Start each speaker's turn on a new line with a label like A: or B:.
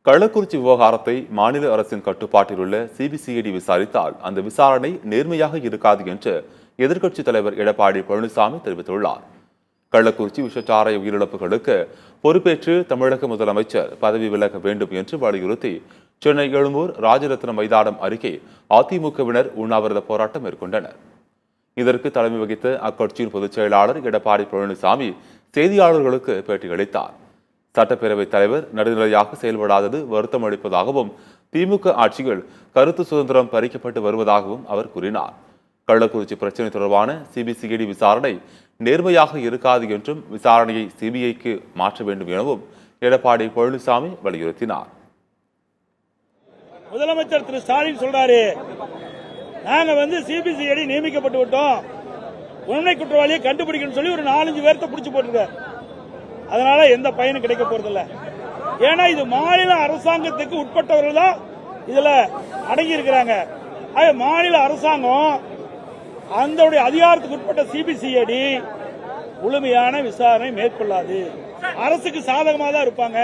A: கள்ளக்குறிச்சி விவகாரத்தை மாநில அரசின் கட்டுப்பாட்டில் உள்ள சிபிசிஐடி விசாரித்தால் அந்த விசாரணை நேர்மையாக இருக்காது என்று எதிர்க்கட்சித் தலைவர் எடப்பாடி பழனிசாமி தெரிவித்துள்ளார். கள்ளக்குறிச்சி விஷச்சாராய உயிரிழப்புகளுக்கு பொறுப்பேற்று தமிழக முதலமைச்சர் பதவி விலக வேண்டும் என்று வலியுறுத்தி சென்னை எழும்பூர் ராஜரத்னம் மைதானம் அருகே அதிமுகவினர் உண்ணாவிரத போராட்டம் மேற்கொண்டனர். இதற்கு தலைமை வகித்த அக்கட்சியின் பொதுச் செயலாளர் எடப்பாடி பழனிசாமி செய்தியாளர்களுக்கு பேட்டியளித்தார். சட்டப்பேரவைத் தலைவர் நடுநிலையாக செயல்படாதது வருத்தம் அளிப்பதாகவும் திமுக ஆட்சிகள் கருத்து சுதந்திரம் பறிக்கப்பட்டு வருவதாகவும் அவர் கூறினார். கள்ளக்குறிச்சி பிரச்சினை தொடர்பான சிபிசிஐடி விசாரணை நேர்மையாக இருக்காது என்றும் விசாரணையை சிபிஐக்கு மாற்ற வேண்டும் எனவும் எடப்பாடி பழனிசாமி வலியுறுத்தினார்.
B: முதலமைச்சர் திரு ஸ்டாலின் சொல்றாரு, நாங்க சிபிசிஐடி நியமிக்கப்பட்டு விட்டோம், உண்மை குற்றவாளியை கண்டுபிடிக்கணும்னு சொல்லி ஒரு 4-5 பேர்த்த பிடிச்சு போட்டிருக்காரு. அதனால எந்த பயனும் கிடைக்க போறதில்ல. ஏன்னா இது மாநில அரசாங்கத்துக்கு உட்பட்டவர்கள் தான் இதுல அடங்கி இருக்கிறாங்க. மாநில அரசாங்கம் அந்த அதிகாரத்துக்கு உட்பட்ட சிபிசிஐடி முழுமையான விசாரணை மேற்கொள்ளாது. அரசுக்கு சாதகமாக தான் இருப்பாங்க.